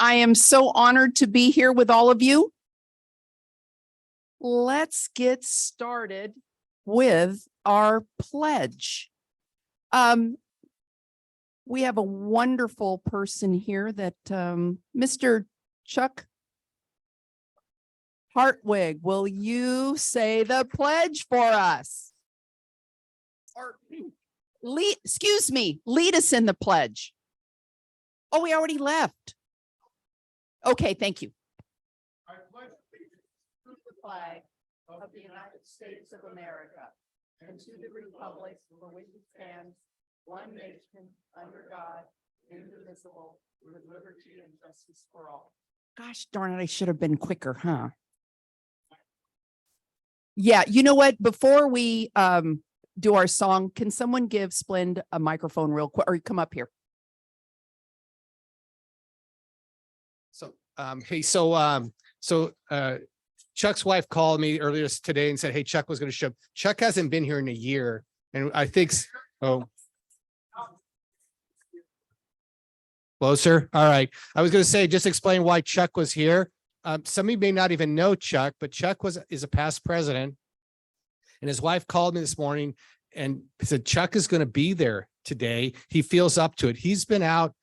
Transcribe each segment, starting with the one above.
I am so honored to be here with all of you. Let's get started with our pledge. We have a wonderful person here that Mr. Chuck Hartwig, will you say the pledge for us? Or lead us in the pledge. Oh, we already left. Okay, thank you. I pledge allegiance to the flag of the United States of America and to the republic for which it stands, one nation, under God, indivisible, with liberty and justice for all. Gosh darn it, I should have been quicker, huh? Yeah, you know what? Before we do our song, can someone give Splend a microphone real quick, or come up here? So, Chuck's wife called me earlier today and said, hey, Chuck was going to show up. Chuck hasn't been here in a year. And I think, closer. All right. I was going to say, just explain why Chuck was here. Some of you may not even know Chuck, but Chuck is a past president. And his wife called me this morning and said, Chuck is going to be there today. He feels up to it. He's been out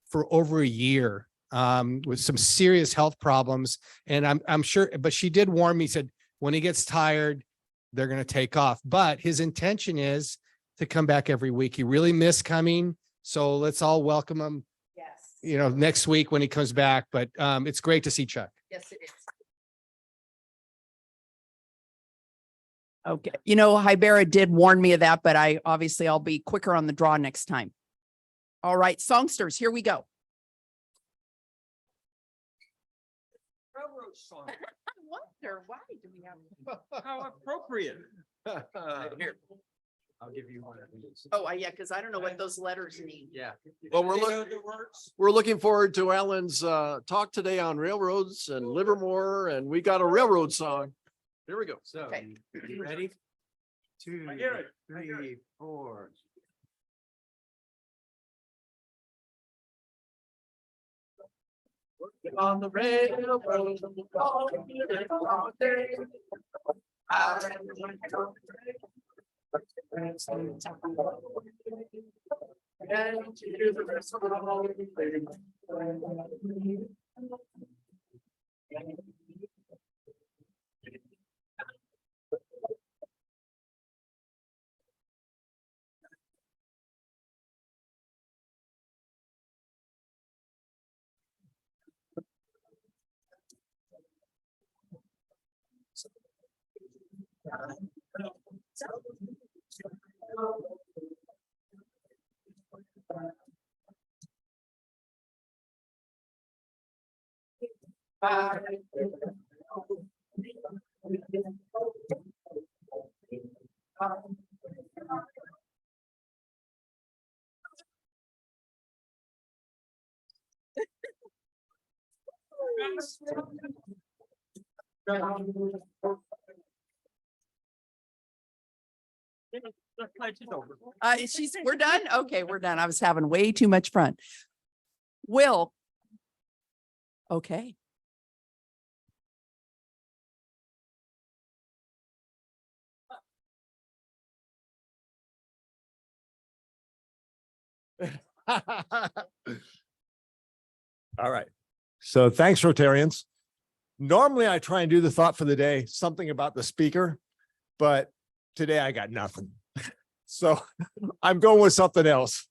for over a year. With some serious health problems. And I'm sure, but she did warn me, said, when he gets tired, they're going to take off. But his intention is to come back every week. He really missed coming. So let's all welcome him, yes, next week when he comes back. But it's great to see Chuck. Yes, it is. Okay. Hibera did warn me of that, but I'll be quicker on the draw next time. All right, songsters, here we go. Song. I wonder why do we have How appropriate. Here, I'll give you one of these. Oh, yeah, because I don't know what those letters mean. Yeah. Well, we're looking forward to Alan's talk today on railroads and Livermore, and we got a railroad song. Here we go. So, Okay. ready? 2, 3, 4. On the railroad all day. We're done. Okay, we're done. I was having way too much fun. Will. Okay. All right. So thanks, Rotarians. Normally I try and do the thought for the day, something about the speaker, but today I got nothing. So I'm going with something else.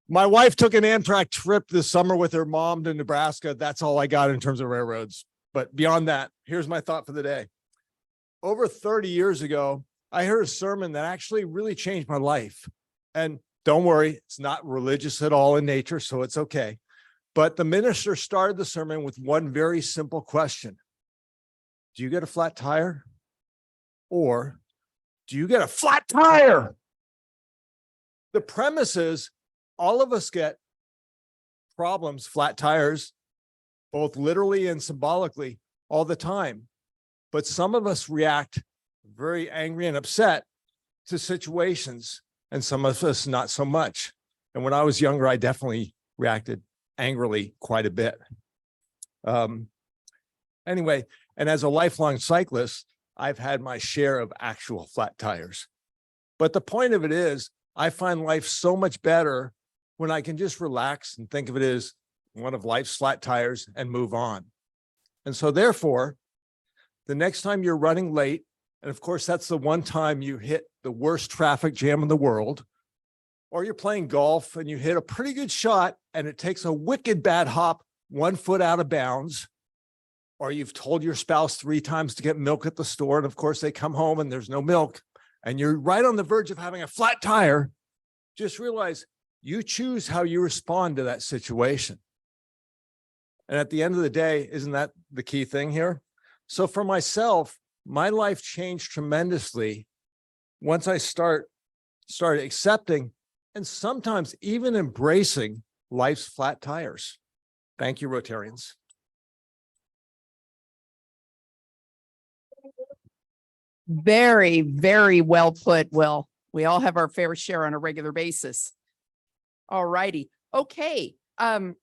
My wife took an Amtrak trip this summer with her mom to Nebraska. That's all I got in terms of railroads. But beyond that, here's my thought for the day. Over 30 years ago, I heard a sermon that actually really changed my life. And don't worry, it's not religious at all in nature, so it's okay. But the minister started the sermon with one very simple question. Do you get a flat tire? Or do you get a flat tire? The premise is all of us get problems, flat tires, both literally and symbolically all the time. But some of us react very angry and upset to situations, and some of us not so much. And when I was younger, I definitely reacted angrily quite a bit. Anyway, and as a lifelong cyclist, I've had my share of actual flat tires. But the point of it is, I find life so much better when I can just relax and think of it as one of life's flat tires and move on. And so therefore, the next time you're running late, and of course, that's the one time you hit the worst traffic jam in the world, or you're playing golf and you hit a pretty good shot and it takes a wicked bad hop 1 foot out of bounds, or you've told your spouse 3 times to get milk at the store, and of course they come home and there's no milk, and you're right on the verge of having a flat tire, just realize you choose how you respond to that situation. And at the end of the day, isn't that the key thing here? So for myself, my life changed tremendously once I started accepting and sometimes even embracing life's flat tires. Thank you, Rotarians. Very, very well put, Will. We all have our fair share on a regular basis. All righty. Okay. Let's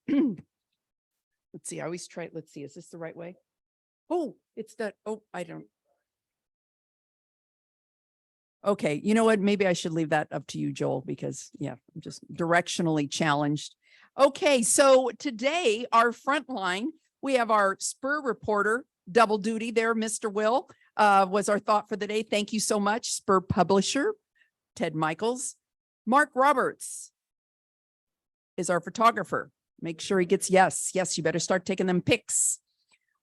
see. I always try. Let's see. Is this the right way? Oh, it's not. Oh, I don't. Okay. You know what? Maybe I should leave that up to you, Joel, because yeah, I'm just directionally challenged. Okay. So today, our front line, we have our Spur reporter, double duty there, Mr. Will. Was our thought for the day. Thank you so much. Spur publisher, Ted Michaels. Mark Roberts is our photographer. Make sure he gets yes. You better start taking them pics.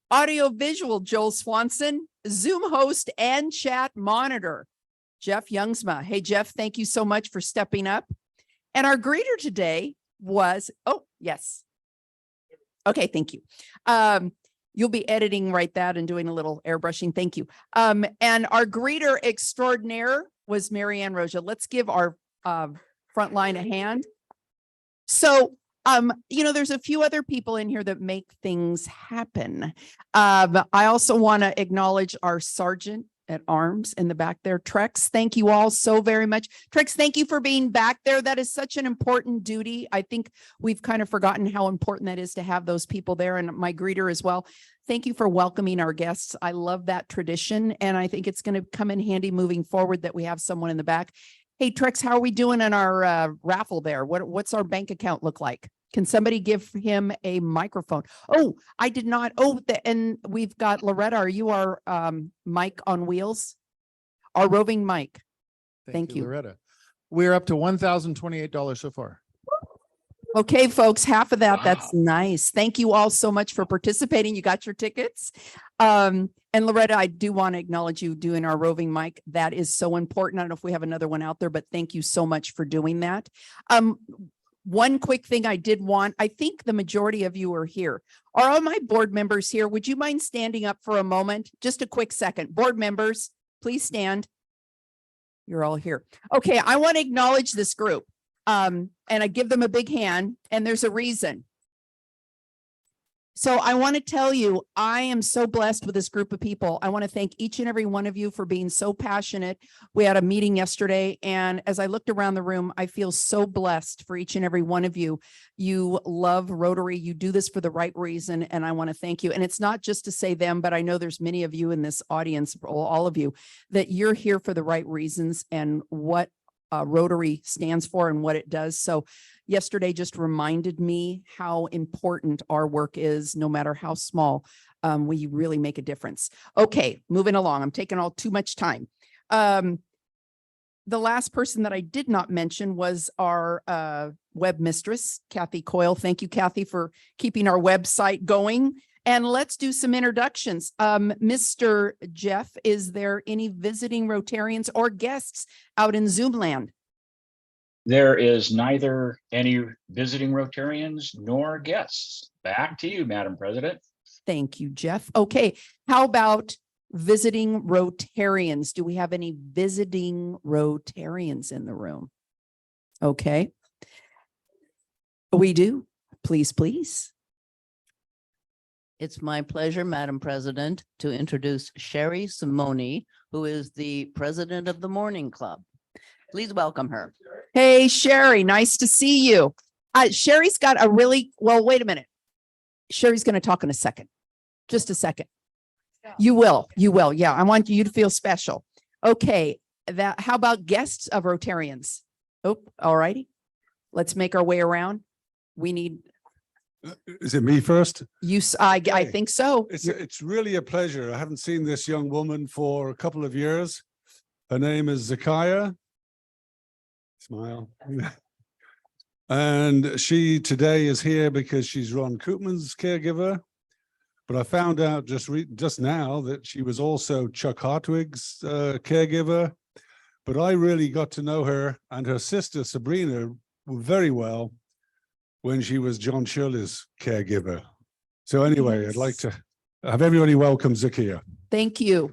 Audio visual, Joel Swanson. Zoom host and chat monitor, Jeff Youngsma. Hey, Jeff, thank you so much for stepping up. And our greeter today was, oh, yes. Okay, thank you. You'll be editing right that and doing a little airbrushing. Thank you. And our greeter extraordinaire was Marianne Roja. Let's give our front line a hand. So, there's a few other people in here that make things happen. I also want to acknowledge our sergeant at arms in the back there, Trex. Thank you all so very much. Trex, thank you for being back there. That is such an important duty. I think we've kind of forgotten how important that is to have those people there, and my greeter as well. Thank you for welcoming our guests. I love that tradition, and I think it's going to come in handy moving forward that we have someone in the back. Hey, Trex, how are we doing on our raffle there? What's our bank account look like? Can somebody give him a microphone? Oh, I did not. Oh, and we've got Loretta. Are you our mic on wheels? Our roving mic. Thank you. Loretta. We're up to $1,028 so far. Okay, folks, half of that. Wow. That's nice. Thank you all so much for participating. You got your tickets. And Loretta, I do want to acknowledge you doing our roving mic. That is so important. I don't know if we have another one out there, but thank you so much for doing that. One quick thing I did want, I think the majority of you are here. Are all my board members here? Would you mind standing up for a moment? Just a quick second. Board members, please stand. You're all here. Okay, I want to acknowledge this group. And I give them a big hand, and there's a reason. So I want to tell you, I am so blessed with this group of people. I want to thank each and every one of you for being so passionate. We had a meeting yesterday, and as I looked around the room, I feel so blessed for each and every one of you. You love Rotary. You do this for the right reason, and I want to thank you. And it's not just to say them, but I know there's many of you in this audience, all of you, that you're here for the right reasons and what Rotary stands for and what it does. So yesterday just reminded me how important our work is, no matter how small. We really make a difference. Okay, moving along. I'm taking all too much time. The last person that I did not mention was our web mistress, Kathy Coyle. Thank you, Kathy, for keeping our website going. And let's do some introductions. Mr. Jeff, is there any visiting Rotarians or guests out in Zoom land? There is neither any visiting Rotarians nor guests. Back to you, Madam President. Thank you, Jeff. Okay, how about visiting Rotarians? Do we have any visiting Rotarians in the room? Okay. We do. Please, please. It's my pleasure, Madam President, to introduce Sherry Simoni, who is the president of the Morning Club. Please welcome her. Hey, Sherry, nice to see you. Sherry's got a really, well, wait a minute. Sherry's going to talk in a second. Just a second. You will. Yeah. I want you to feel special. Okay. How about guests of Rotarians? Oh, all righty. Let's make our way around. We need Is it me first? you. I Okay. think so. It's really a pleasure. I haven't seen this young woman for a couple of years. Her name is Zakiah. Smile. And she today is here because she's Ron Koopman's caregiver. But I found out just now that she was also Chuck Hartwig's caregiver. But I really got to know her and her sister Sabrina very well when she was John Shirley's caregiver. So anyway, I'd like to have everybody welcome Zakiah. Thank you.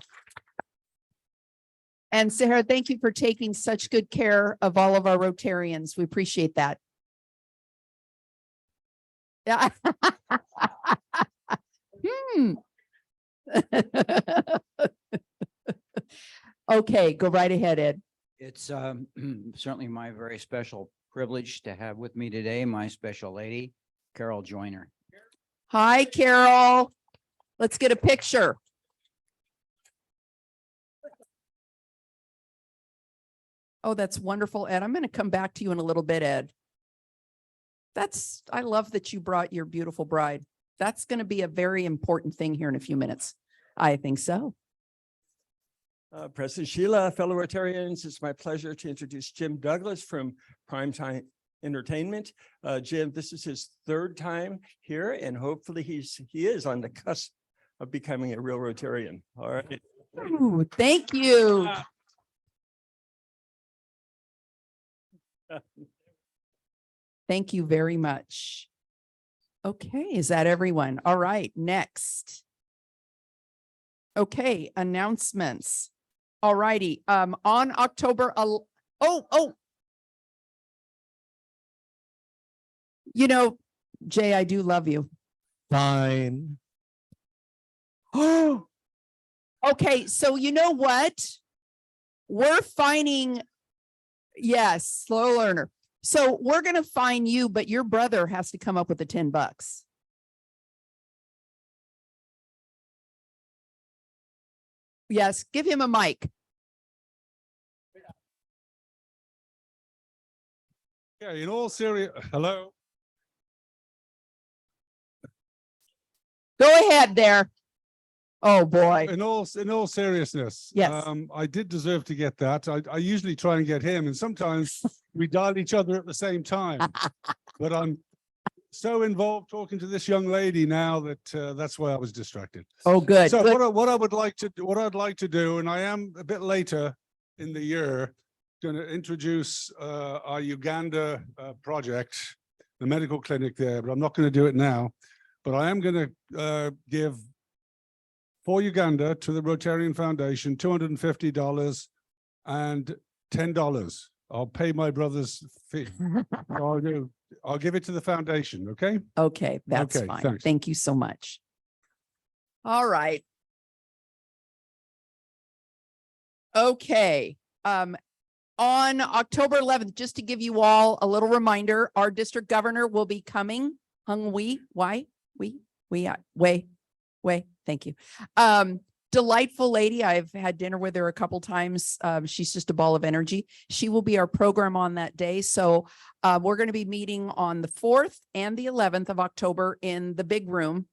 And Sarah, thank you for taking such good care of all of our Rotarians. We appreciate that. Yeah. Okay, go right ahead, Ed. It's certainly my very special privilege to have with me today my special lady, Carol Joyner. Hi, Carol. Let's get a picture. Oh, that's wonderful, Ed. I'm going to come back to you in a little bit, Ed. I love that you brought your beautiful bride. That's going to be a very important thing here in a few minutes. I think so. President Sheila, fellow Rotarians, it's my pleasure to introduce Jim Douglas from Primetime Entertainment. Jim, this is his third time here, and hopefully he is on the cusp of becoming a real Rotarian. All right. Ooh, thank you. Thank you very much. Okay, is that everyone? All right, next. Okay, announcements. All righty, on October, you know, Jay, I do love you. Fine. Oh, okay, so you know what? We're finding, yes, slow learner. So we're going to fine you, but your brother has to come up with the $10. Yes, give him a mic. Yeah, in all serious, hello. Go ahead there. Oh, boy. In all seriousness, Yes. I did deserve to get that. I usually try and get him, and sometimes we dial each other at the same time. But I'm so involved talking to this young lady now that that's why I was distracted. Oh, good. So Good. what I'd like to do, and I am a bit later in the year, going to introduce our Uganda project, the medical clinic there, but I'm not going to do it now. But I am going to give for Uganda to the Rotarian Foundation $250 and $10. I'll pay my brother's fee. I'll give it to the foundation. Okay. Okay, that's Okay, fine. thanks. Thank you so much. All right. Okay. On October 11th, just to give you all a little reminder, our district governor will be coming. Thank you. Delightful lady. I've had dinner with her a couple times. She's just a ball of energy. She will be our program on that day. So we're going to be meeting on the 4th and the 11th of October in the big room.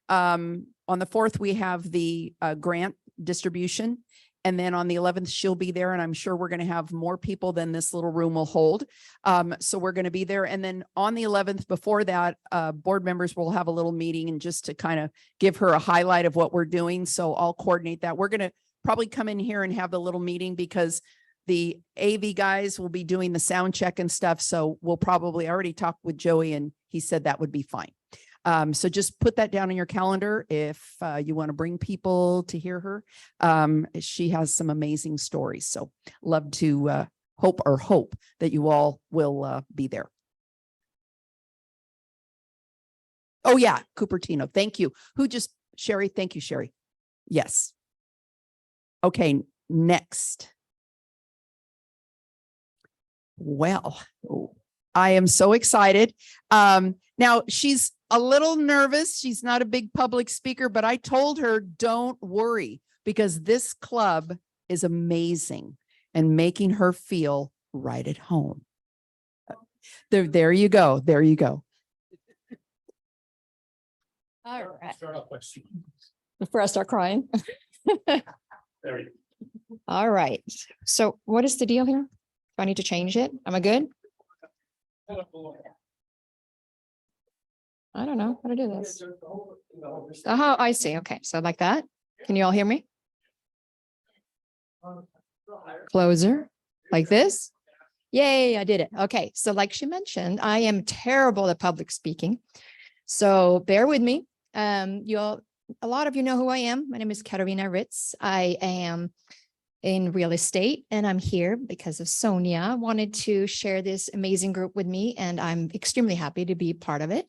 On the 4th, we have the grant distribution. And then on the 11th, she'll be there. And I'm sure we're going to have more people than this little room will hold. So we're going to be there. And then on the 11th, before that, board members will have a little meeting and just to kind of give her a highlight of what we're doing. So I'll coordinate that. We're going to probably come in here and have the little meeting because the AV guys will be doing the sound check and stuff. So we'll probably already talk with Joey and he said that would be fine. So just put that down on your calendar if you want to bring people to hear her. She has some amazing stories. So love to hope that you all will be there. Oh, yeah. Cupertino. Thank you. Sherry? Thank you, Sherry. Yes. Okay. Next. Well, I am so excited. Now she's a little nervous. She's not a big public speaker, but I told her, don't worry, because this club is amazing and making her feel right at home. There you go. There you go. All right. Start off by Before I start crying. There you go. All right. So what is the deal here? Do I need to change it? Am I good? I don't know how to do this. Oh, I see. Okay. So like that. Can you all hear me? Closer, like this. Yay, I did it. Okay. So like she mentioned, I am terrible at public speaking. So bear with me. A lot of you know who I am. My name is Katarina Ritz. I am in real estate and I'm here because of Sonia wanted to share this amazing group with me, and I'm extremely happy to be part of it.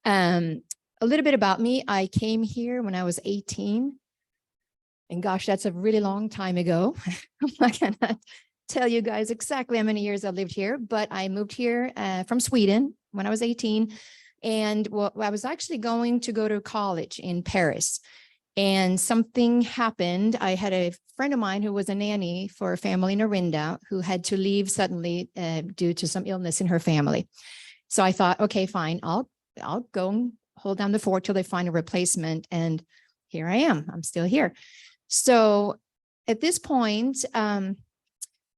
A little bit about me. I came here when I was 18. And gosh, that's a really long time ago. I'm not gonna tell you guys exactly how many years I lived here, but I moved here from Sweden when I was 18. And I was actually going to go to college in Paris. And something happened. I had a friend of mine who was a nanny for a family in Orinda who had to leave suddenly due to some illness in her family. So I thought, okay, fine, I'll go and hold down the fort till they find a replacement. And here I am. I'm still here. So at this point, I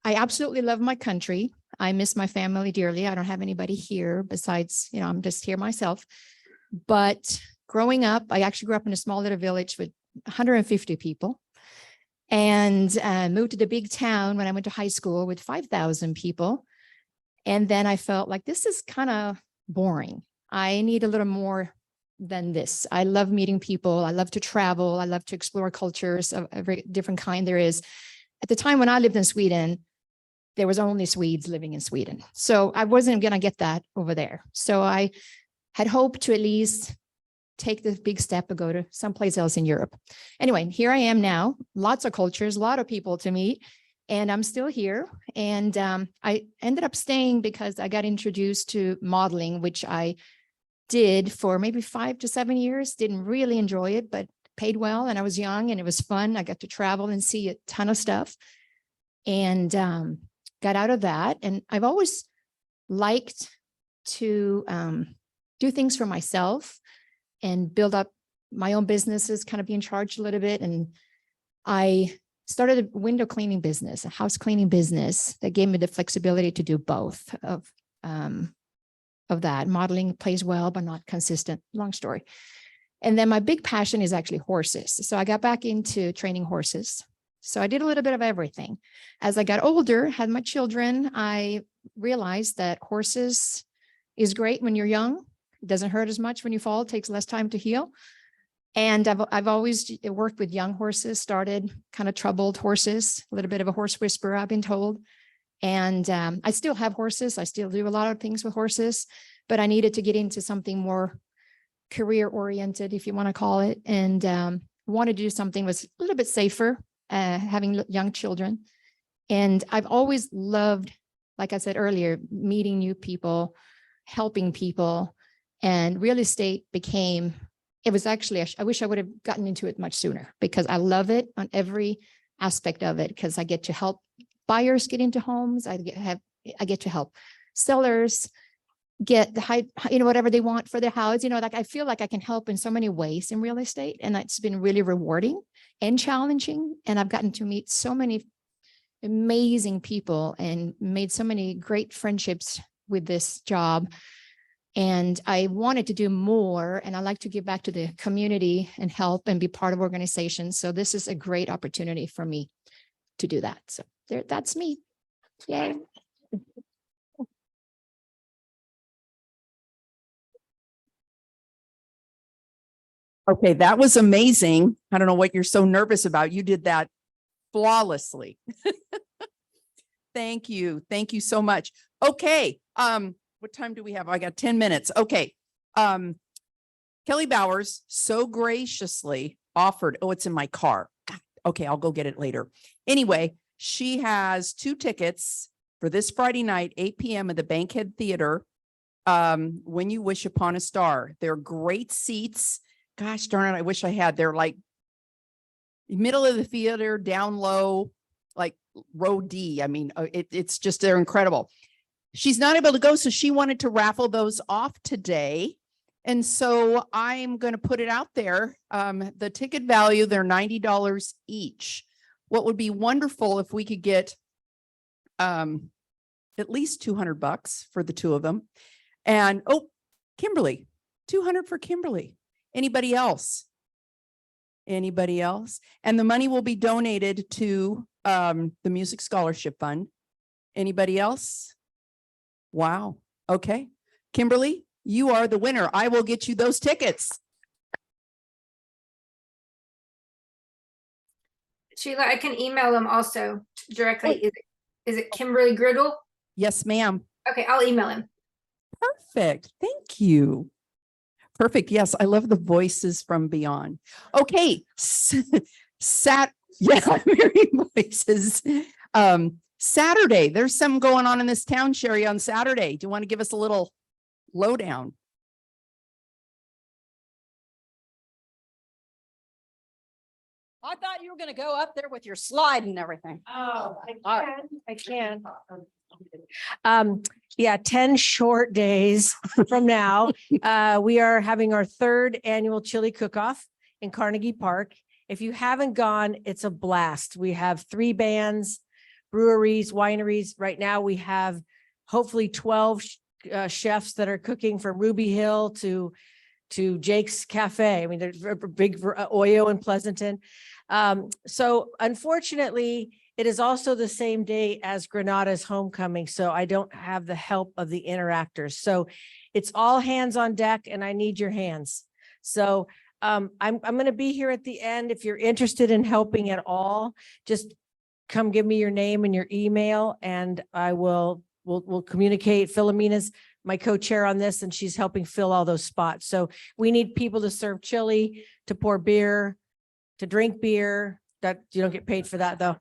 absolutely love my country. I miss my family dearly. I don't have anybody here besides, I'm just here myself. But growing up, I actually grew up in a small little village with 150 people and moved to the big town when I went to high school with 5,000 people. And then I felt like this is kind of boring. I need a little more than this. I love meeting people. I love to travel. I love to explore cultures of every different kind there is. At the time when I lived in Sweden, there was only Swedes living in Sweden. So I wasn't going to get that over there. So I had hoped to at least take the big step and go to someplace else in Europe. Anyway, here I am now, lots of cultures, a lot of people to meet, and I'm still here. And I ended up staying because I got introduced to modeling, which I did for maybe 5 to 7 years, didn't really enjoy it, but paid well. And I was young and it was fun. I got to travel and see a ton of stuff and got out of that. And I've always liked to do things for myself and build up my own businesses, kind of be in charge a little bit. And I started a window cleaning business, a house cleaning business that gave me the flexibility to do both of that. Modeling plays well, but not consistent. Long story. And then my big passion is actually horses. So I got back into training horses. So I did a little bit of everything. As I got older, had my children, I realized that horses is great when you're young. It doesn't hurt as much when you fall. It takes less time to heal. And I've always worked with young horses, started kind of troubled horses, a little bit of a horse whisperer, I've been told. And I still have horses. I still do a lot of things with horses, but I needed to get into something more career oriented, if you want to call it. And wanted to do something was a little bit safer, having young children. And I've always loved, like I said earlier, meeting new people, helping people, and real estate became, it was actually, I wish I would have gotten into it much sooner because I love it on every aspect of it because I get to help buyers get into homes. I get to help sellers get the high, whatever they want for their house. Like I feel like I can help in so many ways in real estate, and it's been really rewarding and challenging. And I've gotten to meet so many amazing people and made so many great friendships with this job. And I wanted to do more, and I like to give back to the community and help and be part of organizations. So this is a great opportunity for me to do that. So that's me. Yay. Okay, that was amazing. I don't know what you're so nervous about. You did that flawlessly. Thank you. Thank you so much. Okay. What time do we have? I got 10 minutes. Okay. Kelly Bowers so graciously offered, oh, it's in my car. Okay, I'll go get it later. Anyway, she has 2 tickets for this Friday night, 8 p.m. at the Bankhead Theater. When You Wish Upon a Star. They're great seats. Gosh darn it, I wish I had. They're like middle of the theater, down low, like row D. I mean, it's just, they're incredible. She's not able to go, so she wanted to raffle those off today. And so I'm going to put it out there. The ticket value, they're $90 each. What would be wonderful if we could get at least $200 for the two of them. And, oh, Kimberly, 200 for Kimberly. Anybody else? Anybody else? And the money will be donated to the Music Scholarship Fund. Anybody else? Wow. Okay. Kimberly, you are the winner. I will get you those tickets. Sheila, I can email them also directly. Is it Kimberly Griddle? Yes, ma'am. Okay, I'll email him. Perfect. Thank you. Perfect. Yes, I love the voices from beyond. Okay. Yeah, I'm hearing voices. Saturday, there's something going on in this town, Sherry, on Saturday. Do you want to give us a little lowdown? I thought you were going to go up there with your slide and everything. Oh, All I can. Yeah, 10 short days from now, we are having our third annual chili cook-off in Carnegie Park. If you haven't gone, it's a blast. We have 3 bands, breweries, wineries. Right now we have hopefully 12 chefs that are cooking from Ruby Hill to Jake's Cafe. I mean, there's a big Oyo in Pleasanton. So unfortunately, it is also the same day as Granada's homecoming. So I don't have the help of the interactors. So it's all hands on deck and I need your hands. So I'm going to be here at the end. If you're interested in helping at all, just come give me your name and your email and we'll communicate. Philomena's my co-chair on this and she's helping fill all those spots. So we need people to serve chili, to pour beer, to drink beer. That you don't get paid for that though.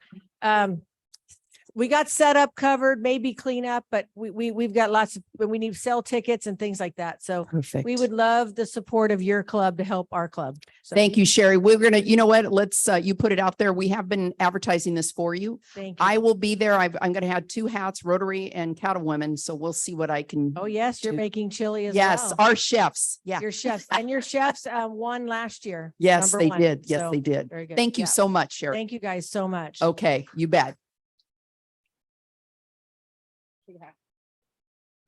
We got set up covered, maybe clean up, but we've got lots of, we need sell tickets and things like that. So Perfect. we would love the support of your club to help our club. So Thank you, Sherry. We're going to, you know what, let's, you put it out there. We have been advertising this for you. thank you. I will be there. I'm going to have 2 hats, Rotary and Cattlewomen. So we'll see what I can. Oh, yes, you're do. making chili as Yes, well. our chefs. Yeah. Your chefs and your chefs won last year. Yes, number they 1. did. Yes, So, they did. very good. Thank you Yeah. so much, Sherry. Thank you guys so much. Okay, you bet.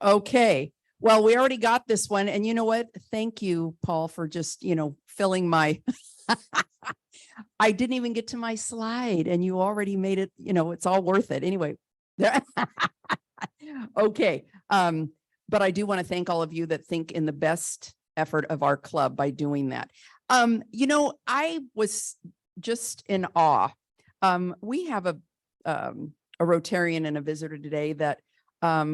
Okay, well, we already got this one. And you know what? Thank you, Paul, for just, filling my, I didn't even get to my slide and you already made it, it's all worth it. Anyway. Okay. But I do want to thank all of you that think in the best effort of our club by doing that. I was just in awe. We have a Rotarian and a visitor today that are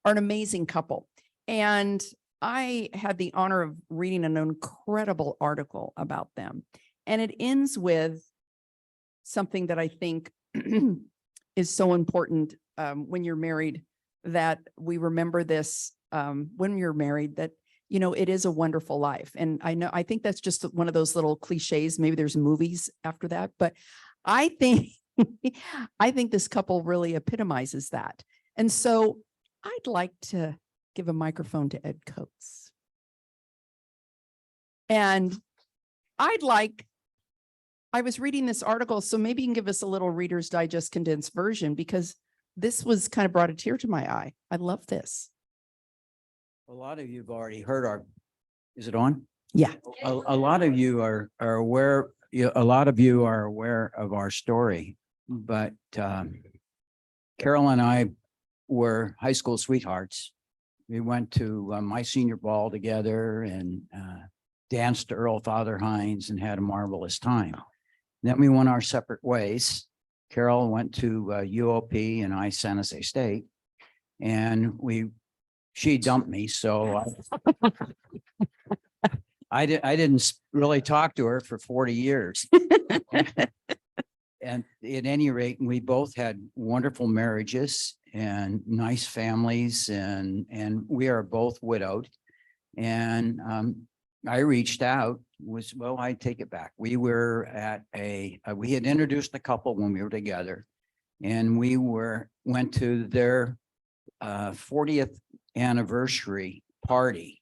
an amazing couple. And I had the honor of reading an incredible article about them. And it ends with something that I think is so important when you're married, that we remember this when you're married, that, it is a wonderful life. And I think that's just one of those little cliches. Maybe there's movies after that, but I think, I think this couple really epitomizes that. And so I'd like to give a microphone to Ed Coates. And I was reading this article, so maybe you can give us a little Reader's Digest condensed version, because this was kind of brought a tear to my eye. I love this. A lot of you have already heard is it on? Yeah. A lot of you are aware, a lot of you are aware of our story, but Carol and I were high school sweethearts. We went to my senior ball together and danced to Earl Father Hines and had a marvelous time. Then we went our separate ways. Carol went to UOP and I San Jose State, and she dumped me. So I didn't really talk to her for 40 years. and at any rate, we both had wonderful marriages and nice families, and we are both widowed. And I reached out, well, I take it back. We were at we had introduced a couple when we were together, and we went to their 40th anniversary party.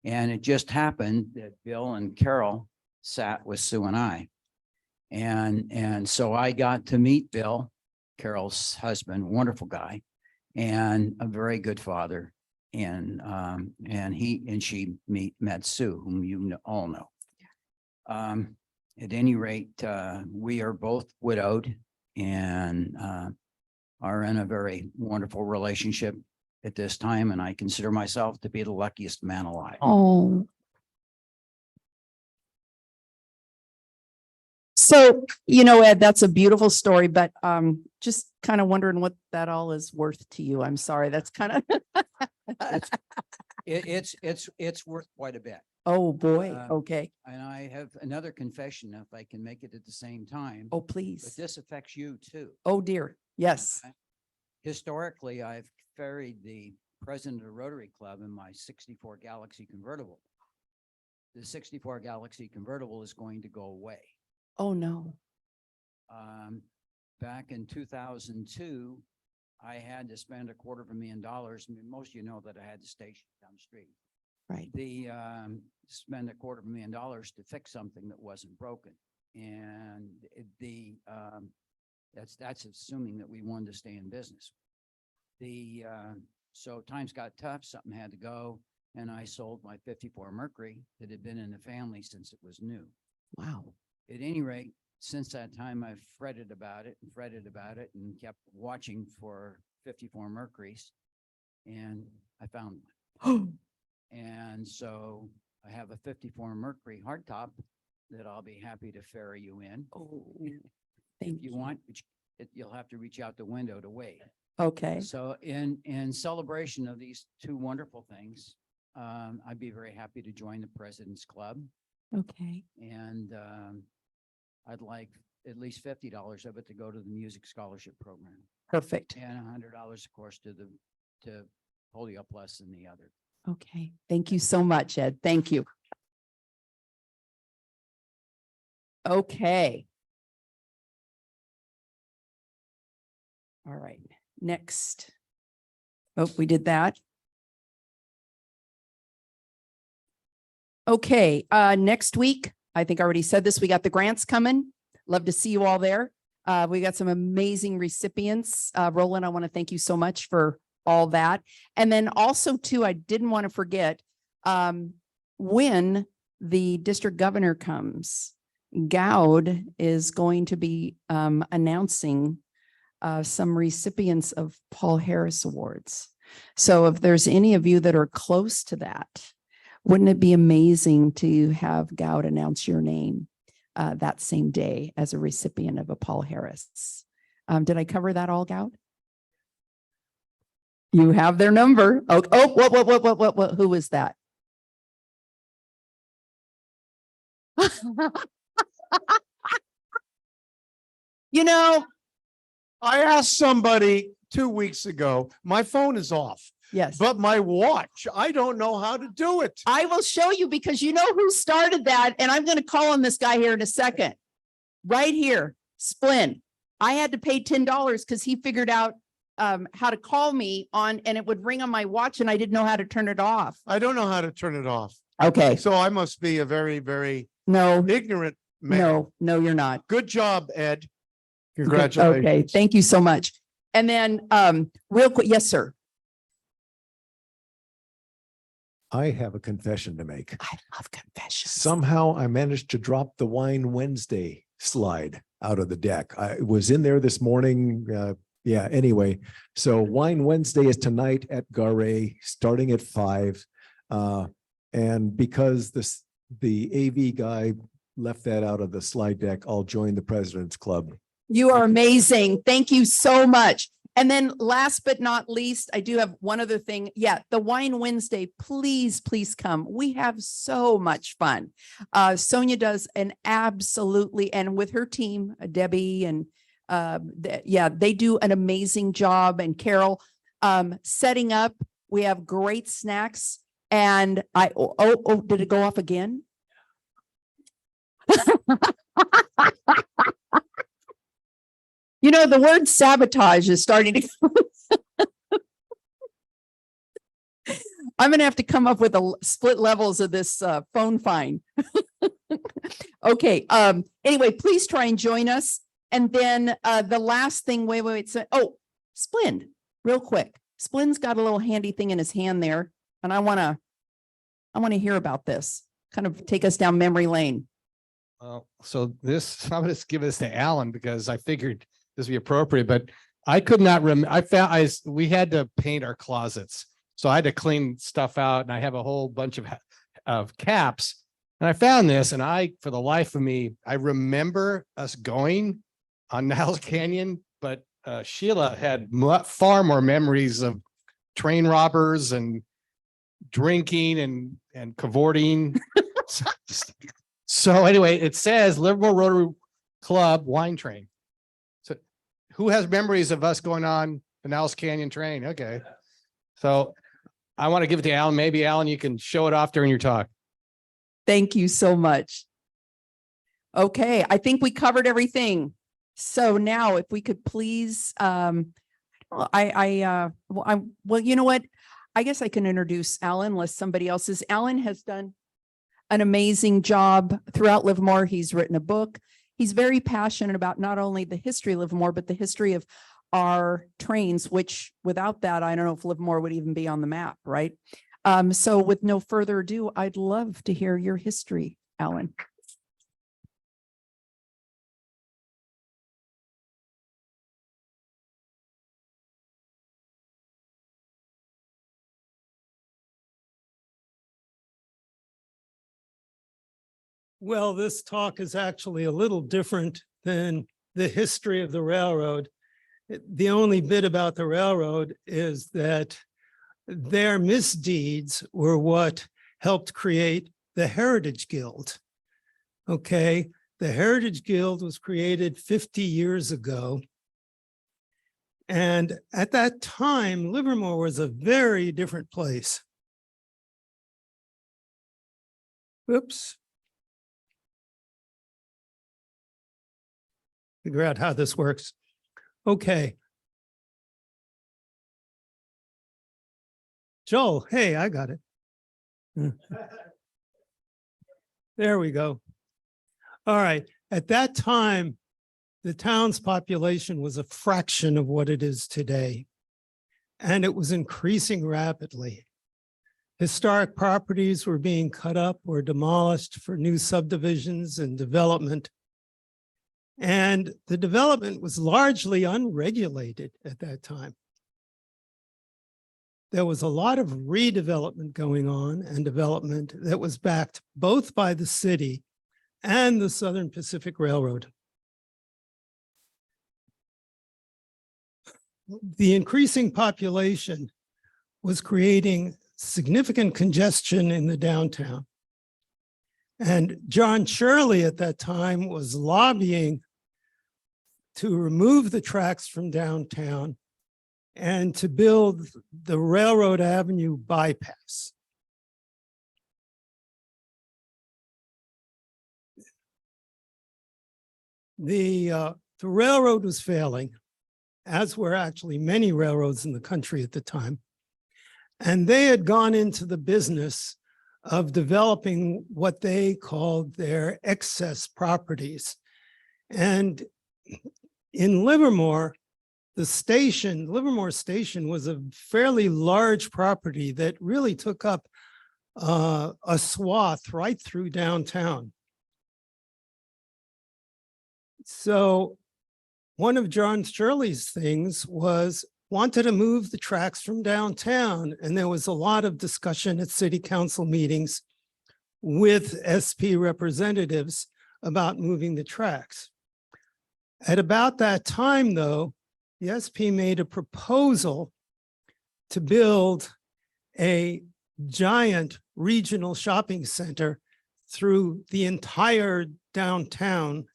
And it just happened that Bill and Carol sat with Sue and I. And so I got to meet Bill, Carol's husband, wonderful guy, and a very good father. And she met Sue, whom you all know. At any rate, we are both widowed and are in a very wonderful relationship at this time, and I consider myself to be the luckiest man alive. Oh. So, Ed, that's a beautiful story, but just kind of wondering what that all is worth to you. I'm sorry, that's kind of. It's worth quite a bit. Oh, boy. Uh, Okay. And I have another confession, if I can make it at the same time. Oh, But please. this affects you too. Oh, dear. Yes. Okay? Historically, I've ferried the president of the Rotary Club in my 64 Galaxy convertible. The 64 Galaxy convertible is going to go away. Oh, no. Back in 2002, I had to spend $250,000. I mean, most of you know that I had the station down the street. Right. Spend $250,000 to fix something that wasn't broken. And that's assuming that we wanted to stay in business. So times got tough, something had to go, and I sold my 54 Mercury that had been in the family since it was new. Wow. At any rate, since that time, I've fretted about it and kept watching for 54 Mercuries, and I found one. And so I have a 54 Mercury hardtop that I'll be happy to ferry you in. Oh, If you want, you'll have to reach out the window to wait. okay. So in celebration of these two wonderful things, I'd be very happy to join the President's Club. Okay. And I'd like at least $50 of it to go to the music scholarship program, Perfect. and $100, of course, to Polio Plus and the other. Okay. Thank you so much, Ed. Thank you. Okay. All right. Next. Oh, we did that. Okay. Next week, I think I already said this, we got the grants coming. Love to see you all there. We got some amazing recipients. Roland, I want to thank you so much for all that. And then also too, I didn't want to forget, when the district governor comes, Gowd is going to be announcing some recipients of Paul Harris Awards. So if there's any of you that are close to that, wouldn't it be amazing to have Gowd announce your name that same day as a recipient of a Paul Harris? Did I cover that all, Gowd? You have their number. Oh, what, who is that? You know, I asked somebody 2 weeks ago, my phone is off, yes, but my watch, I don't know how to do it. I will show you because you know who started that. And I'm going to call on this guy here in a second. Right here, Splin. I had to pay $10 because he figured out how to call me on, and it would ring on my watch and I didn't know how to turn it off. I don't know how to turn it off. Okay. So I must be a very, very No, ignorant man. no, you're not. Good job, Ed. Okay, Congratulations. thank you so much. And then real quick, yes, sir. I have a confession to make. I love confessions. Somehow I managed to drop the Wine Wednesday slide out of the deck. I was in there this morning. Yeah, anyway. So Wine Wednesday is tonight at Garay, starting at 5. And because the AV guy left that out of the slide deck, I'll join the President's Club. You are amazing. Thank you so much. And then last but not least, I do have one other thing. Yeah, the Wine Wednesday, please come. We have so much fun. Sonia does an absolutely, and with her team, Debbie and Yeah, they do an amazing job. And Carol, setting up, we have great snacks. And did it go off again? You know, the word sabotage is starting to. I'm going to have to come up with split levels of this phone fine. Okay. Anyway, please try and join us. And then the last thing, wait. So, Splend, real quick. Splend's got a little handy thing in his hand there. And I want to hear about this. Kind of take us down memory lane. So this, I'm going to give this to Alan because I figured this would be appropriate, but I could not remember. We had to paint our closets. So I had to clean stuff out, and I have a whole bunch of caps. And I found this, and for the life of me, I remember us going on Niles Canyon, but Sheila had far more memories of train robbers and drinking and cavorting. So anyway, it says Livermore Rotary Club wine train. So who has memories of us going on the Niles Canyon train? Okay. So I want to give it to Alan. Maybe Alan, you can show it off during your talk. Thank you so much. Okay, I think we covered everything. So now if we could please, well, you know what? I guess I can introduce Alan unless somebody else is. Alan has done an amazing job throughout Livermore. He's written a book. He's very passionate about not only the history of Livermore, but the history of our trains, which without that, I don't know if Livermore would even be on the map, right? So with no further ado, I'd love to hear your history, Alan. Well, this talk is actually a little different than the history of the railroad. The only bit about the railroad is that their misdeeds were what helped create the Heritage Guild. Okay, the Heritage Guild was created 50 years ago. And at that time, Livermore was a very different place. Oops. Figure out how this works. Okay. Joel, hey, I got it. There we go. All right. At that time, the town's population was a fraction of what it is today, and it was increasing rapidly. Historic properties were being cut up or demolished for new subdivisions and development. And the development was largely unregulated at that time. There was a lot of redevelopment going on and development that was backed both by the city and the Southern Pacific Railroad. The increasing population was creating significant congestion in the downtown. And John Shirley at that time was lobbying to remove the tracks from downtown and to build the Railroad Avenue bypass. The railroad was failing, as were actually many railroads in the country at the time. And they had gone into the business of developing what they called their excess properties. And in Livermore, Livermore Station was a fairly large property that really took up a swath right through downtown. So one of John Shirley's things was wanted to move the tracks from downtown. And there was a lot of discussion at city council meetings with SP representatives about moving the tracks. At about that time, though, the SP made a proposal to build a giant regional shopping center through the entire downtown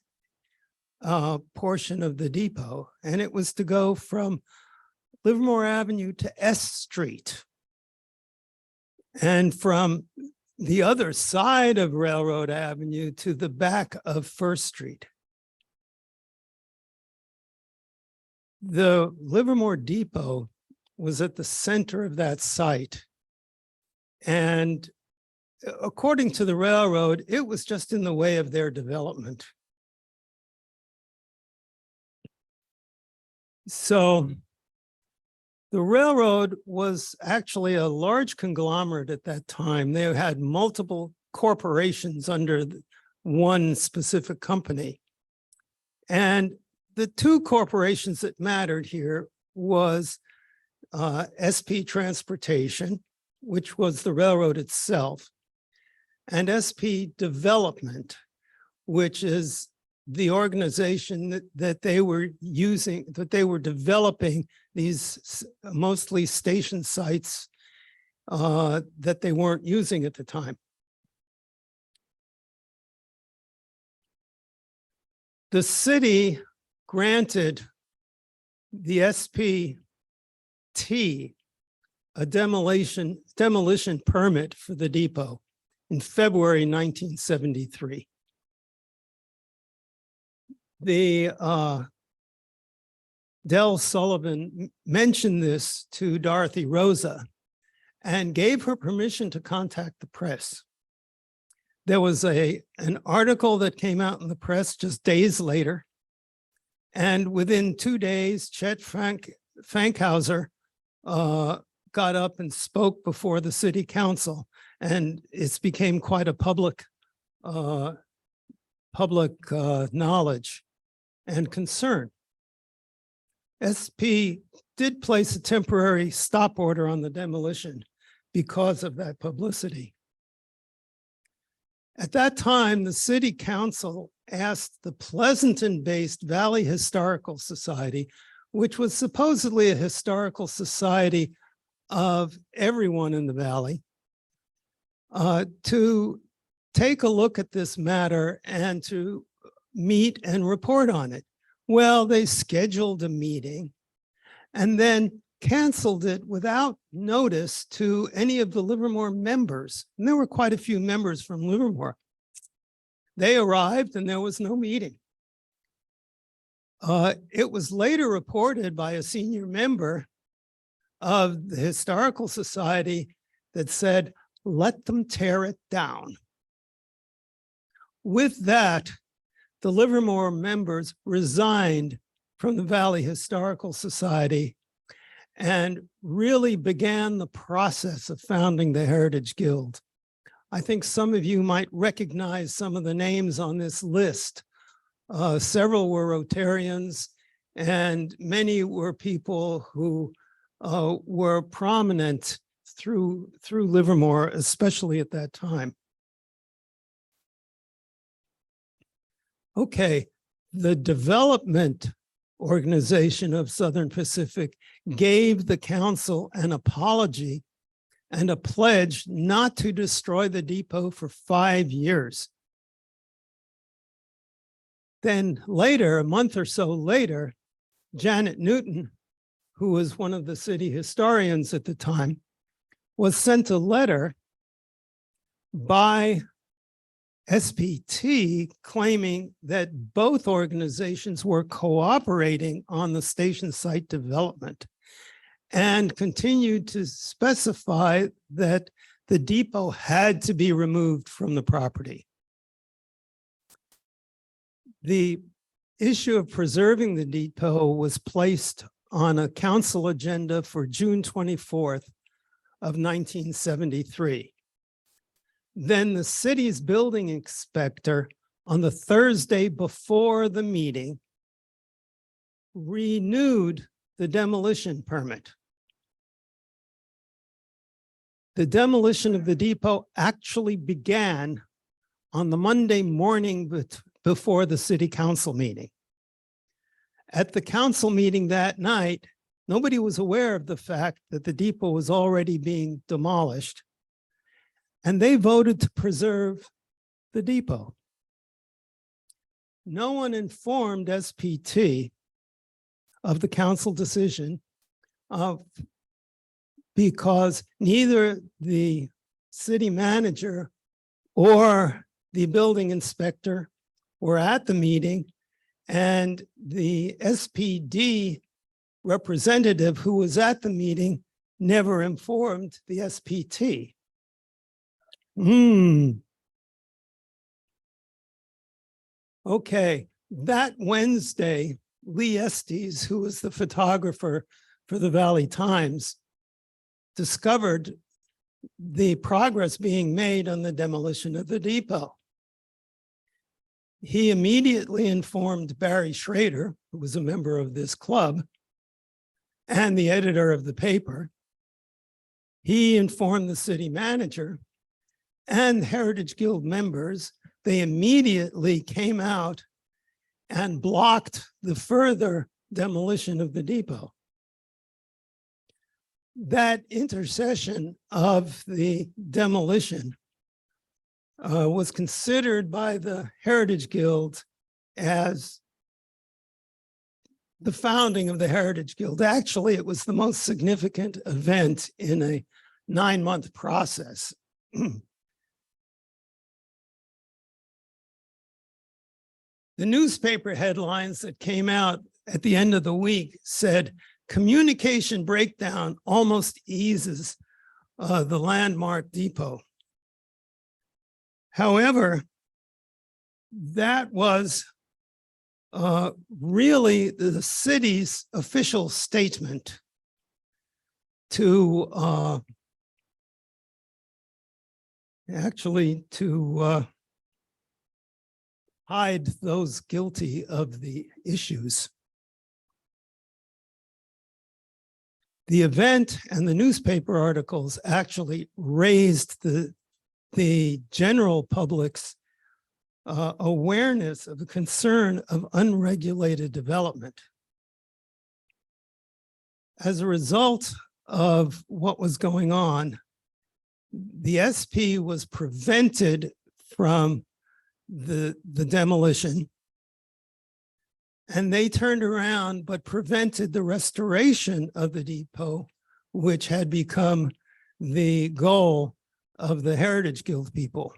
portion of the depot, and it was to go from Livermore Avenue to S Street. And from the other side of Railroad Avenue to the back of First Street. The Livermore Depot was at the center of that site. And according to the railroad, it was just in the way of their development. So the railroad was actually a large conglomerate at that time. They had multiple corporations under one specific company. And the two corporations that mattered here was SP Transportation, which was the railroad itself, and SP Development, which is the organization that they were using, that they were developing these mostly station sites that they weren't using at the time. The city granted the SPT a demolition permit for the depot in February 1973. Del Sullivan mentioned this to Dorothy Rosa and gave her permission to contact the press. There was an article that came out in the press just days later. And within 2 days, Chet Fankhauser got up and spoke before the city council. And it became quite a public knowledge and concern. SP did place a temporary stop order on the demolition because of that publicity. At that time, the city council asked the Pleasanton-based Valley Historical Society, which was supposedly a historical society of everyone in the valley, to take a look at this matter and to meet and report on it. Well, they scheduled a meeting and then canceled it without notice to any of the Livermore members. And there were quite a few members from Livermore. They arrived and there was no meeting. It was later reported by a senior member of the Historical Society that said, let them tear it down. With that, the Livermore members resigned from the Valley Historical Society and really began the process of founding the Heritage Guild. I think some of you might recognize some of the names on this list. Several were Rotarians, and many were people who were prominent through Livermore, especially at that time. Okay, the Development Organization of Southern Pacific gave the council an apology and a pledge not to destroy the depot for 5 years. Then later, a month or so later, Janet Newton, who was one of the city historians at the time, was sent a letter by SPT claiming that both organizations were cooperating on the station site development and continued to specify that the depot had to be removed from the property. The issue of preserving the depot was placed on a council agenda for June 24th of 1973. Then the city's building inspector, on the Thursday before the meeting, renewed the demolition permit. The demolition of the depot actually began on the Monday morning before the city council meeting. At the council meeting that night, nobody was aware of the fact that the depot was already being demolished, and they voted to preserve the depot. no one informed SPT of the council decision because neither the city manager or the building inspector were at the meeting, and the SPD representative who was at the meeting never informed the SPT. Okay, that Wednesday, Lee Estes, who was the photographer for the Valley Times, discovered the progress being made on the demolition of the depot. He immediately informed Barry Schrader, who was a member of this club, and the editor of the paper. He informed the city manager and Heritage Guild members. They immediately came out and blocked the further demolition of the depot. That intercession of the demolition was considered by the Heritage Guild as the founding of the Heritage Guild. Actually, it was the most significant event in a 9-month process. The newspaper headlines that came out at the end of the week said, "Communication breakdown almost eases the landmark depot." However, that was really the city's official statement to hide those guilty of the issues. The event and the newspaper articles actually raised the general public's awareness of the concern of unregulated development. As a result of what was going on, the SP was prevented from the demolition, and they turned around but prevented the restoration of the depot, which had become the goal of the Heritage Guild people.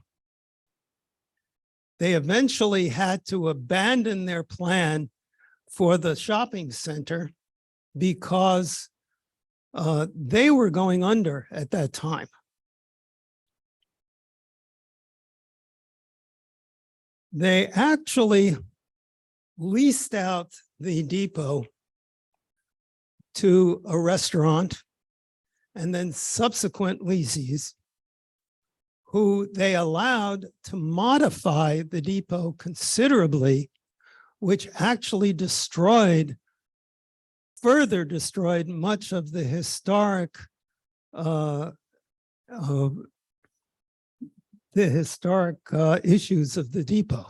They eventually had to abandon their plan for the shopping center because they were going under at that time. They actually leased out the depot to a restaurant and then subsequent leases who they allowed to modify the depot considerably, which actually further destroyed much of the historic issues of the depot.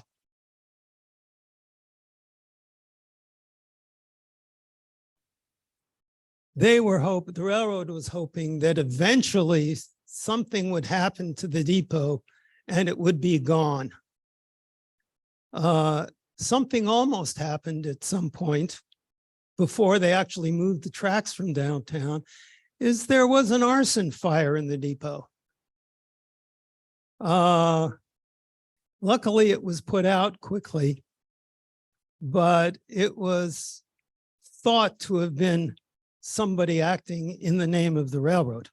The railroad was hoping that eventually something would happen to the depot and it would be gone. Something almost happened at some point before they actually moved the tracks from downtown, is there was an arson fire in the depot. Luckily, it was put out quickly, but it was thought to have been somebody acting in the name of the railroad.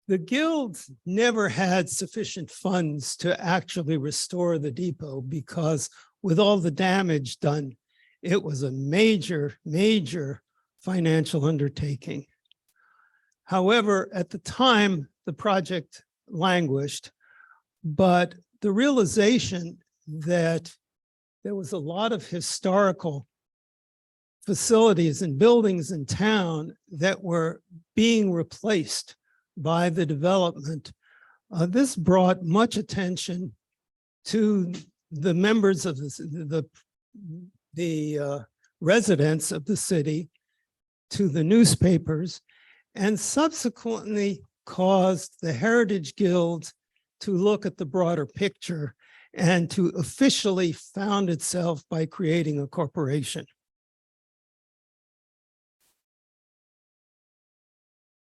The guild never had sufficient funds to actually restore the depot because with all the damage done, it was a major financial undertaking. However, at the time, the project languished, but the realization that there was a lot of historical facilities and buildings in town that were being replaced by the development, this brought much attention to the members of the residents of the city, to the newspapers, and subsequently caused the Heritage Guild to look at the broader picture and to officially found itself by creating a corporation.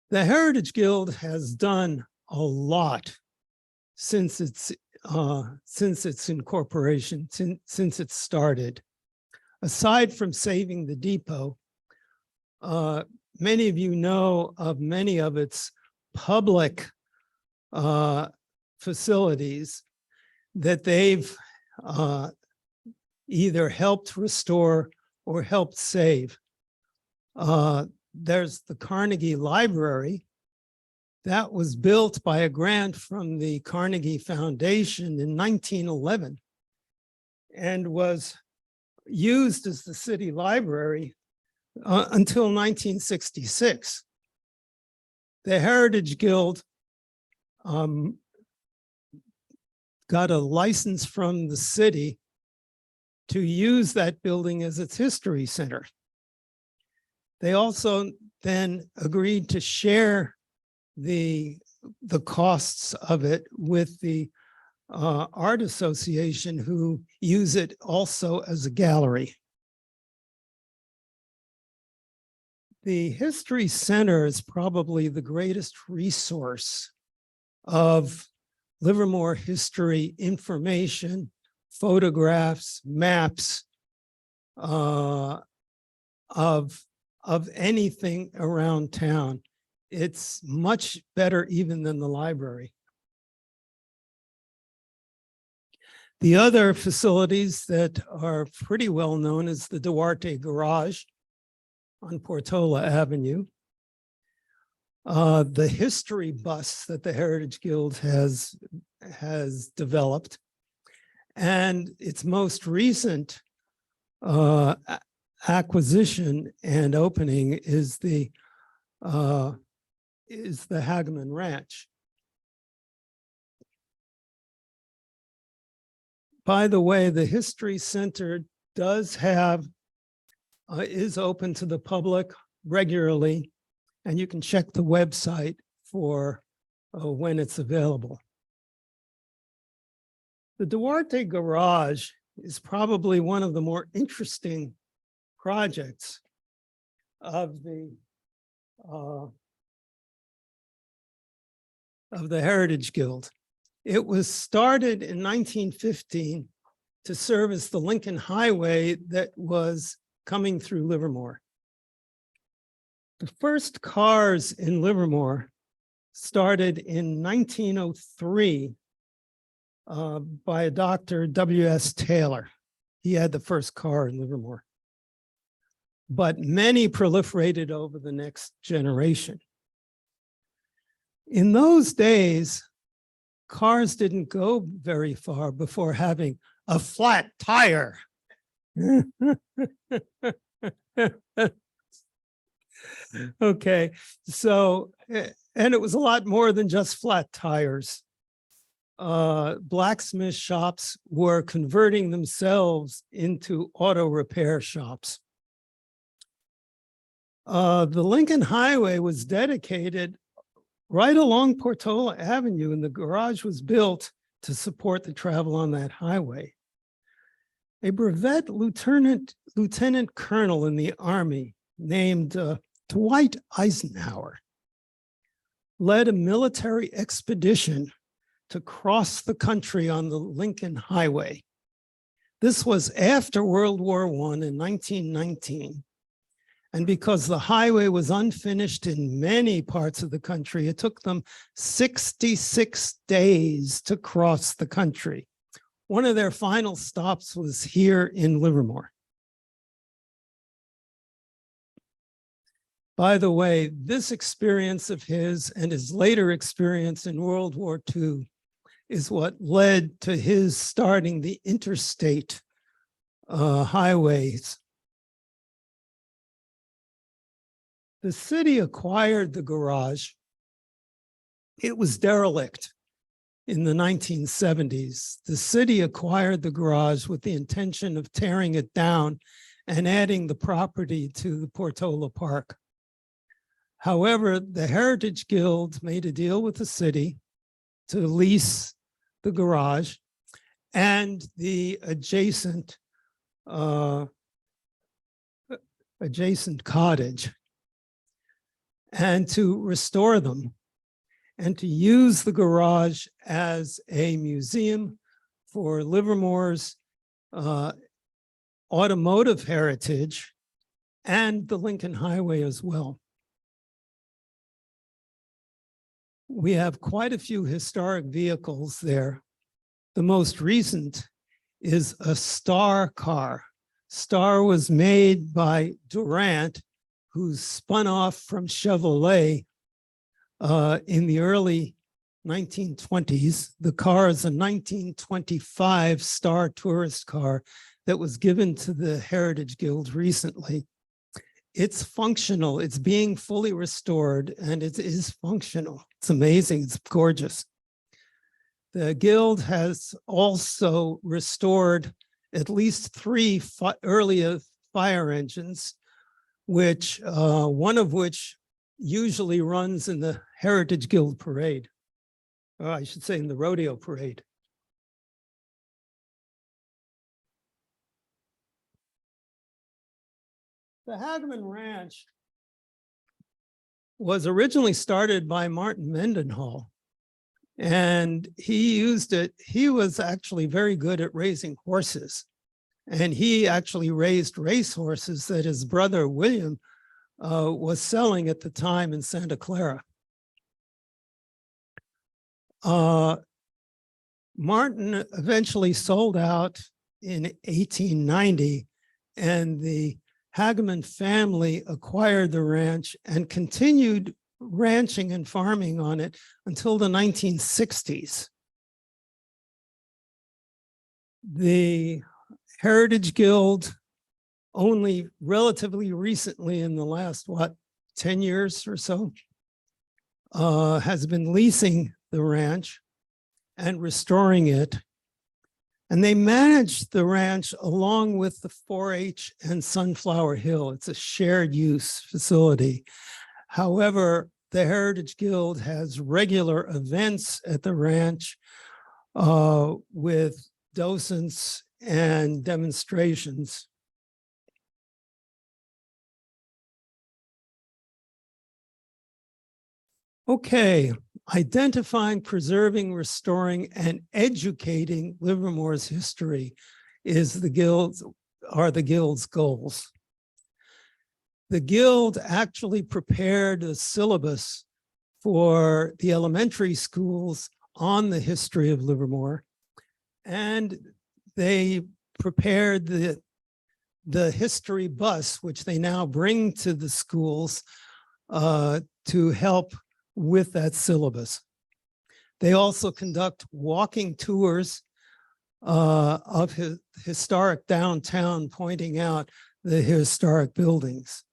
The Heritage Guild has done a lot since its incorporation, since it started. Aside from saving the depot, many of you know of many of its public facilities that they've either helped restore or helped save. There's the Carnegie Library that was built by a grant from the Carnegie Foundation in 1911 and was used as the city library until 1966. The Heritage Guild got a license from the city to use that building as its history center. They also then agreed to share the costs of it with the Art Association, who use it also as a gallery. The History Center is probably the greatest resource of Livermore history information, photographs, maps of anything around town. It's much better even than the library. The other facilities that are pretty well known is the Duarte Garage on Portola Avenue. The history bus that the Heritage Guild has developed, and its most recent acquisition and opening is the Hageman Ranch. By the way, the History Center does have, is open to the public regularly, and you can check the website for when it's available. The Duarte Garage is probably one of the more interesting projects of the Heritage Guild. It was started in 1915 to service the Lincoln Highway that was coming through Livermore. The first cars in Livermore started in 1903 by a Dr. W.S. Taylor. He had the first car in Livermore. But many proliferated over the next generation. In those days, cars didn't go very far before having a flat tire. Okay, so, and it was a lot more than just flat tires. Blacksmith shops were converting themselves into auto repair shops. The Lincoln Highway was dedicated right along Portola Avenue, and the garage was built to support the travel on that highway. A brevet lieutenant colonel in the Army named Dwight Eisenhower led a military expedition to cross the country on the Lincoln Highway. This was after World War I in 1919. And because the highway was unfinished in many parts of the country, it took them 66 days to cross the country. One of their final stops was here in Livermore. By the way, this experience of his and his later experience in World War II is what led to his starting the interstate highways. The city acquired the garage. It was derelict in the 1970s. The city acquired the garage with the intention of tearing it down and adding the property to the Portola Park. However, the Heritage Guild made a deal with the city to lease the garage and the adjacent cottage, and to restore them and to use the garage as a museum for Livermore's automotive heritage and the Lincoln Highway as well. We have quite a few historic vehicles there. The most recent is a Star car. Star was made by Durant, who spun off from Chevrolet in the early 1920s. The car is a 1925 Star tourist car that was given to the Heritage Guild recently. It's functional, it's being fully restored, and it is functional. It's amazing, it's gorgeous. The Guild has also restored at least 3 earlier fire engines, which one of which usually runs in the Heritage Guild parade. Or I should say in the rodeo parade. The Hageman Ranch was originally started by Martin Mendenhall, and he used it. He was actually very good at raising horses, and he actually raised race horses that his brother William was selling at the time in Santa Clara. Martin eventually sold out in 1890, and the Hageman family acquired the ranch and continued ranching and farming on it until the 1960s. The Heritage Guild only relatively recently, in the last, 10 years or so, has been leasing the ranch and restoring it. And they managed the ranch along with the 4-H and Sunflower Hill. It's a shared use facility. However, the Heritage Guild has regular events at the ranch with docents and demonstrations. Okay, identifying, preserving, restoring, and educating Livermore's history is the Guild's goals. The Guild actually prepared a syllabus for the elementary schools on the history of Livermore, and they prepared the history bus, which they now bring to the schools to help with that syllabus. They also conduct walking tours of historic downtown, pointing out the historic buildings.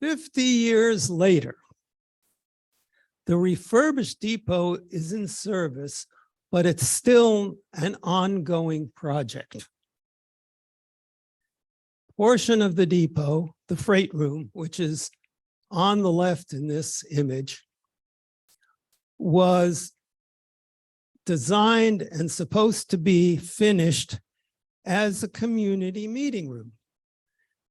50 years later, the refurbished depot is in service, but it's still an ongoing project. Portion of the depot, the freight room, which is on the left in this image, was designed and supposed to be finished as a community meeting room.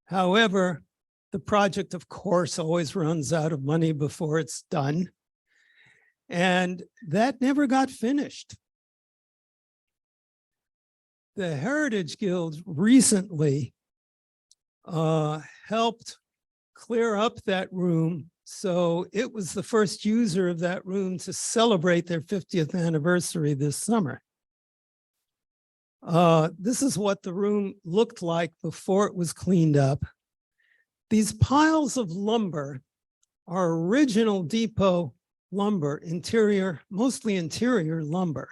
However, the project, of course, always runs out of money before it's done. And that never got finished. The Heritage Guild recently helped clear up that room. So it was the first user of that room to celebrate their 50th anniversary this summer. This is what the room looked like before it was cleaned up. These piles of lumber are original depot lumber, mostly interior lumber,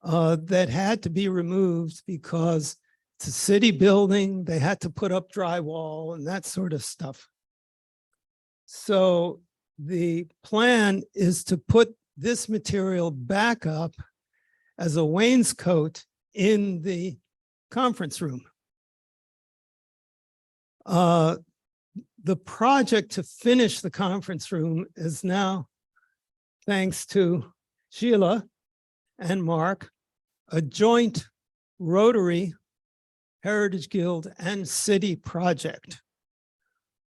that had to be removed because it's a city building. They had to put up drywall and that sort of stuff. So the plan is to put this material back up as a wainscot in the conference room. the project to finish the conference room is now, thanks to Sheila and Mark, a joint Rotary, Heritage Guild, and city project.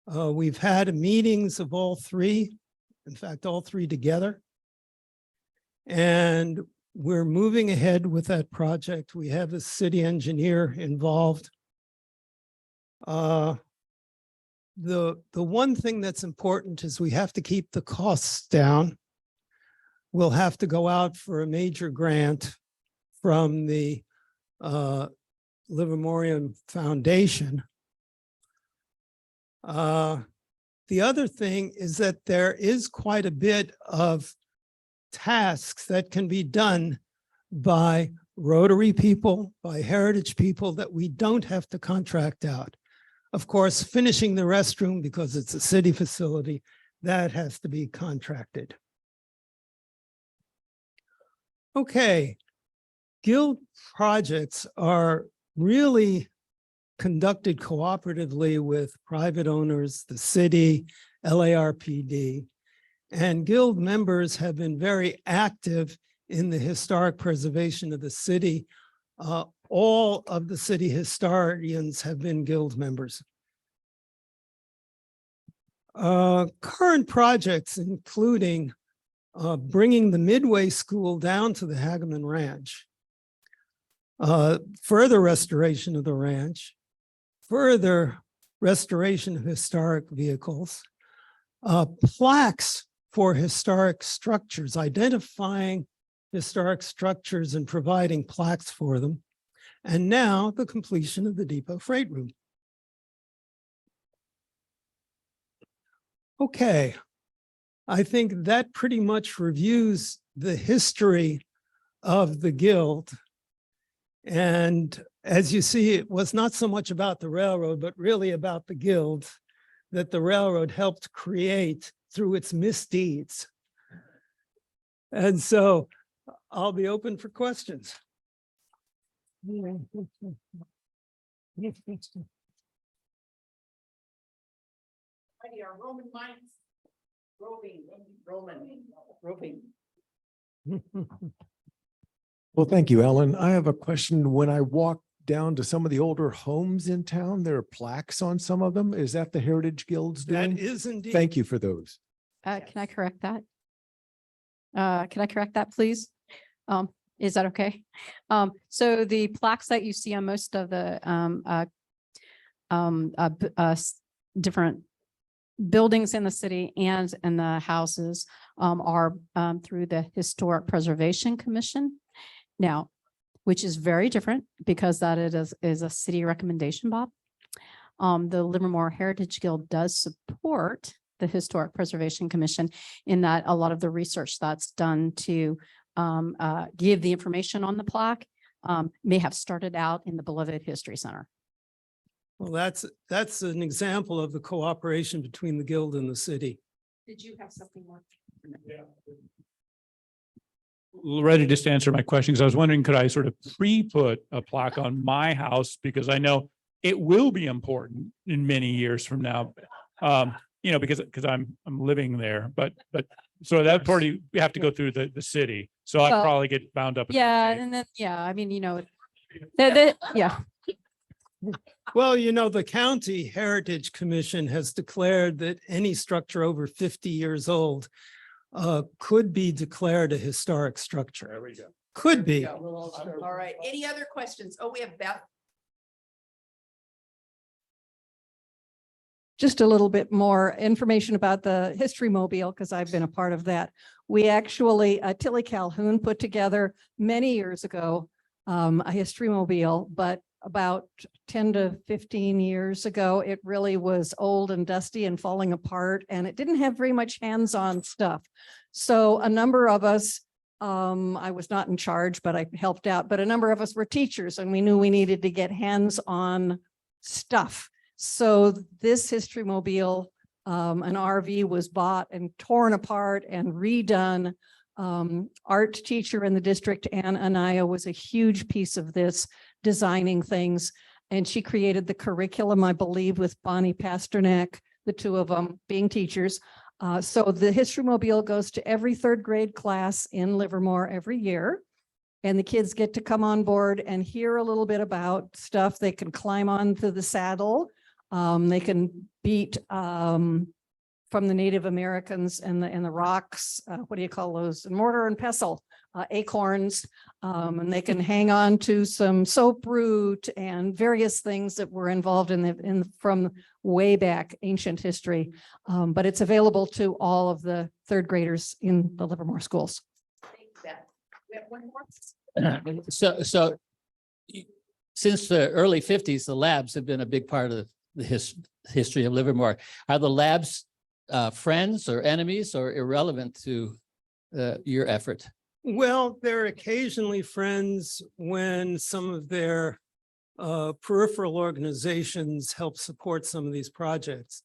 We've had meetings of all three, in fact, all three together. And we're moving ahead with that project. We have a city engineer involved. The one thing that's important is we have to keep the costs down. We'll have to go out for a major grant from the Livermore Foundation. The other thing is that there is quite a bit of tasks that can be done by Rotary people, by Heritage people that we don't have to contract out. Of course, finishing the restroom, because it's a city facility, that has to be contracted. Okay, guild projects are really conducted cooperatively with private owners, the city, LARPD, and guild members have been very active in the historic preservation of the city. All of the city historians have been guild members. Current projects including bringing the Midway School down to the Hageman Ranch, further restoration of the ranch, further restoration of historic vehicles, plaques for historic structures, identifying historic structures and providing plaques for them, and now the completion of the depot freight room. Okay, I think that pretty much reviews the history of the Guild. And as you see, it was not so much about the railroad, but really about the Guild that the railroad helped create through its misdeeds. And so I'll be open for questions. Our Roman minds, roving. Well, thank you, Ellen. I have a question. When I walk down to some of the older homes in town, there are plaques on some of them. Is that the Heritage Guild's doing? That is indeed. Thank you for those. Can I correct that? Can I correct that, please? Is that okay? So the plaques that you see on most of the different buildings in the city and in the houses are through the Historic Preservation Commission. Now, which is very different because that is a city recommendation, Bob. The Livermore Heritage Guild does support the Historic Preservation Commission in that a lot of the research that's done to give the information on the plaque may have started out in the beloved History Center. Well, that's an example of the cooperation between the Guild and the city. Did you have something more? Loretta just answered my question because I was wondering, could I sort of pre-put a plaque on my house? Because I know it will be important in many years from now. You know, because I'm living there, but so that party, we have to go through the city. So I Well, probably get bound up. Yeah, and then, yeah, I mean, you know, yeah. Well, you know, the County Heritage Commission has declared that any structure over 50 years old could be declared a historic structure. There we go. Could be. All right, any other questions? Oh, we have Beth. Just a little bit more information about the History Mobile, because I've been a part of that. We actually, Tilly Calhoun put together many years ago a History Mobile, but about 10 to 15 years ago, it really was old and dusty and falling apart, and it didn't have very much hands-on stuff. So a number of us, I was not in charge, but I helped out, but a number of us were teachers, and we knew we needed to get hands-on stuff. So this History Mobile, an RV was bought and torn apart and redone. Art teacher in the district, Ann Anaya, was a huge piece of this, designing things. And she created the curriculum, I believe, with Bonnie Pasternak, the two of them being teachers. So the History Mobile goes to every third grade class in Livermore every year. And the kids get to come on board and hear a little bit about stuff. They can climb onto the saddle. They can beat from the Native Americans and the rocks. What do you call those? Mortar and pestle, acorns. And they can hang on to some soap root and various things that were involved from way back ancient history. But it's available to all of the third graders in the Livermore schools. We have one more. So since the early 50s, the labs have been a big part of the history of Livermore. Are the labs friends or enemies or irrelevant to your effort? Well, they're occasionally friends when some of their peripheral organizations help support some of these projects.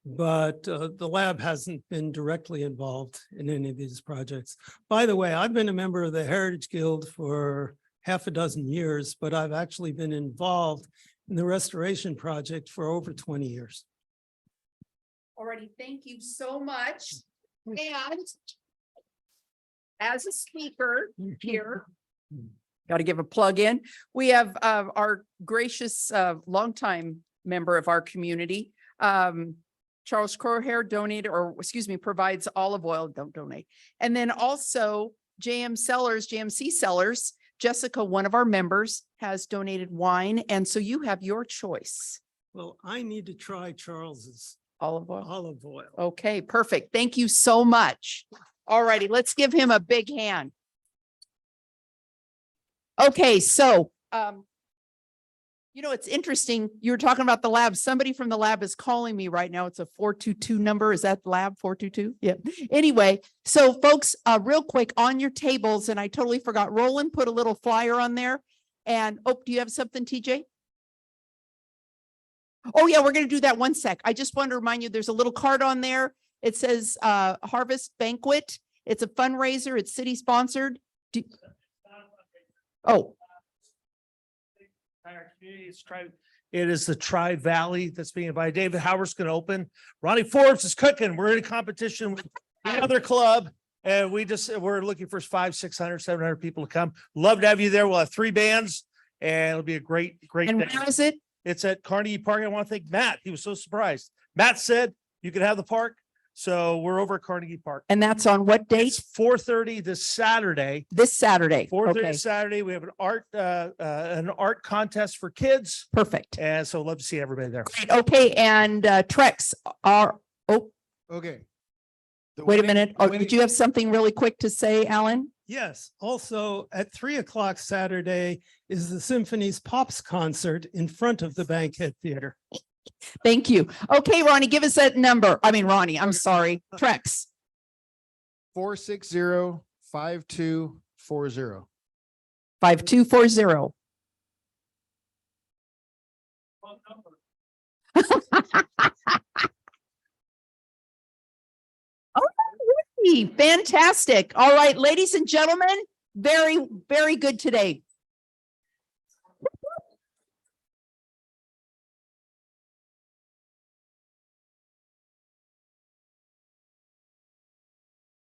But the lab hasn't been directly involved in any of these projects. By the way, I've been a member of the Heritage Guild for half a dozen years, but I've actually been involved in the restoration project for over 20 years. Alrighty, thank you so much. And as a speaker here, got to give a plug in. We have our gracious longtime member of our community, Charles Crowhair donated, or excuse me, provides olive oil, don't donate. And then also JMC Sellers, Jessica, one of our members, has donated wine. And so you have your choice. Well, I need to try Charles's olive oil. Olive oil. Okay, perfect. Thank you so much. All righty, let's give him a big hand. Okay, so you know, it's interesting. You were talking about the lab. Somebody from the lab is calling me right now. It's a 422 number. Is that lab 422? Yeah. Anyway, so folks, real quick on your tables, and I totally forgot, Roland put a little flyer on there. And oh, do you have something, TJ? Oh yeah, we're going to do that one sec. I just want to remind you, there's a little card on there. It says Harvest Banquet. It's a fundraiser. It's city sponsored. Oh. It is the Tri-Valley that's being invited. David Howard's going to open. Ronnie Forbes is cooking. We're in a competition with another club. And we're looking for 500, 600, 700 people to come. Love to have you there. We'll have 3 bands and it'll be a great And day. where is it? It's at Carnegie Park. I want to thank Matt. He was so surprised. Matt said you could have the park. So we're over at Carnegie Park. And that's on what date? It's 4:30 this Saturday. This Saturday. 4:30 Okay. Saturday. We have an art contest for kids. Perfect. And so love to see everybody there. Great. Okay, and Trex are, oh, Okay. wait a minute. Oh, did you have something really quick to say, Alan? Yes. Also at 3 o'clock Saturday is the Symphony's Pops concert in front of the Bankhead Theater. Thank you. Okay, Ronnie, give us that number. I mean, Ronnie, I'm sorry. Trex. 460-5240. 5240. Fantastic. All right, ladies and gentlemen, very, very good today.